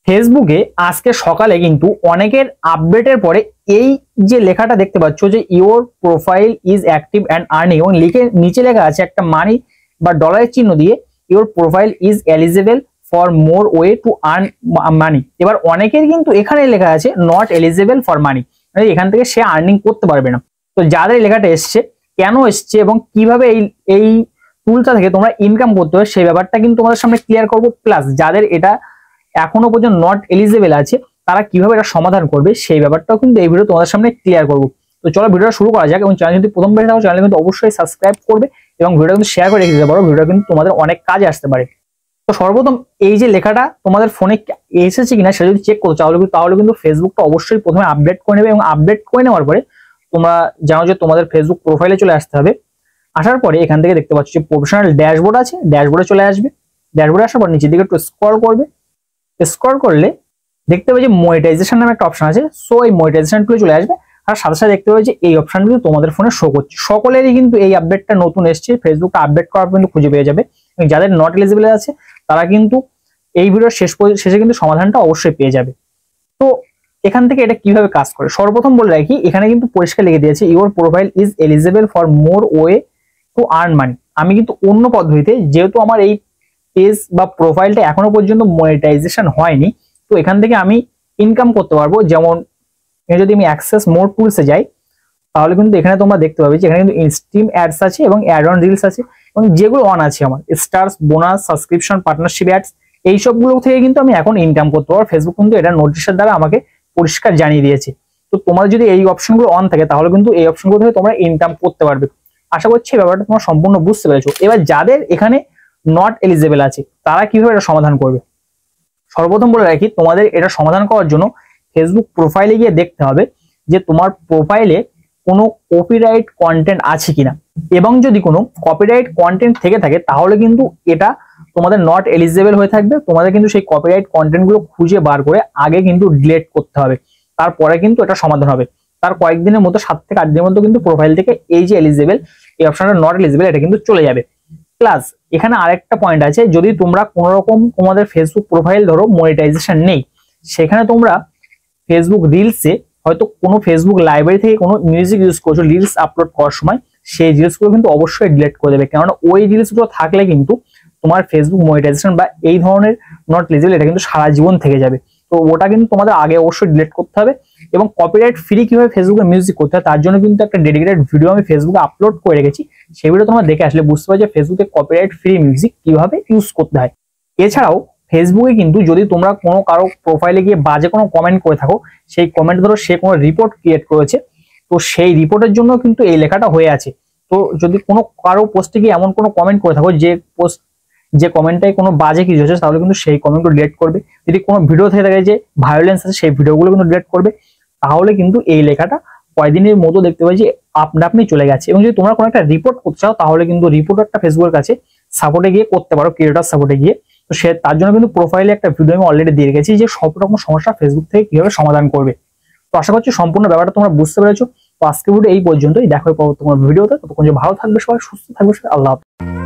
ফেসবুকে আজকে সকালে কিন্তু অনেকের আপডেটের পরে এই যে লেখাটা দেখতে পাচ্ছ যে your profile is active and earning এবং নিচে লেখা আছে একটা মানি বা ডলারের চিহ্ন দিয়ে your profile is eligible for more way to earn money. এবার অনেকের কিন্তু এখানে লেখা আছে নট এলিজিবল ফর মানি, মানে এখান থেকে সে আর্নিং করতে পারবে না। তো যাদের লেখাটা এসছে, কেন এসছে এবং কিভাবে এই টুলটা থেকে তোমরা ইনকাম করতে হবে সেই ব্যাপারটা কিন্তু তোমাদের সামনে ক্লিয়ার করবো। প্লাস যাদের এটা এখনো পর্যন্ত নট এলিজিবল আছে তারা কিভাবে এটা সমাধান করবে সেই ব্যাপারটাও কিন্তু এই ভিডিও তোমাদের সামনে ক্লিয়ার করবো। তো চলো ভিডিওটা শুরু করা যাক। এবং চ্যানেল যদি প্রথম বের থাকো চ্যানেল কিন্তু অবশ্যই সাবস্ক্রাইব করবে এবং ভিডিও কিন্তু শেয়ার করে রেখে দিতে পারো, ভিডিও কিন্তু তোমাদের অনেক কাজে আসতে পারে। তো সর্বপ্রথম এই যে লেখাটা তোমাদের ফোনে এসেছে কিনা সেটা যদি চেক করো তাহলে কিন্তু ফেসবুকটা অবশ্যই প্রথমে আপডেট করে নেবে এবং আপডেট করে নেওয়ার পরে তোমরা জানো যে তোমাদের ফেসবুক প্রোফাইলে চলে আসতে হবে। আসার পরে এখান থেকে দেখতে পাচ্ছ যে প্রফেশনাল ড্যাশবোর্ড আছে, ড্যাশবোর্ডে চলে আসবে। ড্যাশবোর্ডে আসার পর নিচের দিকে একটু স্ক্রল করবে, স্ক্রল করলে দেখতে পাবে যে মনিটাইজেশন নামে একটা অপশন আছে। সো এই মনিটাইজেশন টুলে চলে আসবে আর সাথে সাথে দেখতে পাবে যে এই অপশন কিন্তু তোমাদের ফোনে শো করছে। সকলেরই কিন্তু এই আপডেটটা নতুন এসছে, ফেসবুকটা আপডেট করার পর কিন্তু খুঁজে পেয়ে যাবে। এবং যাদের নট এলিজিবল আছে তারা কিন্তু এই ভিডিওর শেষে কিন্তু সমাধানটা অবশ্যই পেয়ে যাবে। তো এখান থেকে এটা কিভাবে কাজ করে সর্বপ্রথম বলে রাখি, এখানে কিন্তু পরিষ্কার লিখে দিয়েছে your profile is eligible for more way to earn money. আমি কিন্তু অন্য পদ্ধতিতে, যেহেতু আমার এই পেজ বা প্রোফাইলটা এখনো পর্যন্ত মনিটাইজেশন হয়নি, তো এখান থেকে আমি ইনকাম করতে পারবো। যেমন যদি আমি অ্যাক্সেস মোর টুলসে যাই তাহলে কিন্তু এখানে তোমরা দেখতে পাবে যে এখানে কিন্তু ইনস্ট্রিম অ্যাডস আছে এবং অ্যাড অন রিলস আছে এবং যেগুলো অন আছে আমার stars, bonus, subscription, partnership ads, এই সবগুলো থেকে কিন্তু আমি এখন ইনকাম করতে পারবো। ফেসবুক কিন্তু এটা নোটিশের দ্বারা আমাকে পরিষ্কার জানিয়ে দিয়েছে। তো তোমার যদি এই অপশনগুলো অন থাকে তাহলে কিন্তু এই অপশনগুলো থেকে তোমরা ইনকাম করতে পারবে। আশা করছি ব্যাপারটা তোমরা সম্পূর্ণ বুঝতে পেরেছো। এবার যাদের এখানে নট এলিজিবল আছে তারা কিভাবে এটা সমাধান করবে সর্বপ্রথম বলে রাখি, তোমাদের এটা সমাধান করার জন্য ফেসবুক প্রোফাইলে গিয়ে দেখতে হবে যে তোমার প্রোফাইলে কোনো কপিরাইট কন্টেন্ট আছে কিনা, এবং যদি কোনো কপিরাইট কন্টেন্ট থেকে থাকে তাহলে কিন্তু এটা তোমাদের নট এলিজিবল হয়ে থাকবে। তোমাদের কিন্তু সেই কপিরাইট কন্টেন্ট গুলো খুঁজে বার করে আগে কিন্তু ডিলিট করতে হবে, তারপরে কিন্তু এটা সমাধান হবে। তার কয়েকদিনের মতো 7 থেকে 8 দিনের মতো কিন্তু প্রোফাইল থেকে এই যে এলিজিবল এই অপশনটা নট এলিজিবল এটা কিন্তু চলে যাবে। প্লাস এখানে আরেকটা পয়েন্ট আছে, যদি তোমরা কোনো রকম তোমাদের ফেসবুক প্রোফাইল ধরো মনিটাইজেশন নেই, সেখানে তোমরা ফেসবুক রিলসে হয়তো কোনো ফেসবুক লাইব্রেরি থেকে কোনো মিউজিক ইউজ করছো রিলস আপলোড করার সময়, সেই রিলসগুলো কিন্তু অবশ্যই ডিলিট করে দেবে। কেননা ওই রিলসগুলো থাকলে কিন্তু তোমার ফেসবুক মনিটাইজেশন বা এই ধরনের নট এলিজিবল এটা কিন্তু সারা জীবন থেকে যাবে। তো ওটা কিন্তু তোমাদের আগে অবশ্যই ডিলিট করতে হবে। এবং কপিরাইট ফ্রি কিভাবে ফেসবুকে মিউজিক করতে হয় তার জন্য কিন্তু একটা ডেডিকেটেড ভিডিও আমি ফেসবুকে আপলোড করে রেখেছি, সেই ভিডিও তোমরা দেখে আসলে বুঝতে পারবে যে ফেসবুকে কপিরাইট ফ্রি মিউজিক কিভাবে ইউজ করতে হয়। এছাড়াও ফেসবুকে কিন্তু যদি তোমরা কোনো কারো প্রোফাইলে গিয়ে বাজে কোনো কমেন্ট করে থাকো, সেই কমেন্ট ধরো সে কোনো রিপোর্ট ক্রিয়েট করেছে, তো সেই রিপোর্টের জন্য কিন্তু এই লেখাটা হয়ে আছে। তো যদি কোনো কারো পোস্টে গিয়ে এমন কোনো কমেন্ট করে থাকো যে কমেন্টটাই কোনো বাজে কিছু হচ্ছে তাহলে কিন্তু সেই কমেন্টগুলো ডিলিট করবে। যদি কোনো ভিডিও থেকে থাকে যে ভায়োলেন্স আছে সেই ভিডিওগুলো কিন্তু ডিলিট করবে। তাহলে কিন্তু এই লেখাটা কয়েকদিনের মতো দেখতে পাই যে আপনি চলে গেছে। এবং যদি তোমরা কোনো একটা রিপোর্ট করতে চাও তাহলে কিন্তু রিপোর্টারটা ফেসবুকের কাছে সাপোর্টে গিয়ে করতে পারো, ক্রিয়েটর সাপোর্টে গিয়ে। তো সে তার জন্য কিন্তু প্রোফাইলে একটা ভিডিও আমি অলরেডি দিয়ে রেখেছি যে সব রকম সমস্যা ফেসবুক থেকে কিভাবে সমাধান করবে। তো আশা করছি সম্পূর্ণ ব্যাপারটা তোমরা বুঝতে পেরেছো। তো আজকে ভিডিও এই পর্যন্তই, দেখো পরবর্তী কোনো ভিডিওতে। ততক্ষণ যে ভালো থাকবে সবাই, সুস্থ থাকবে সবাই, আল্লাহ হাফেজ।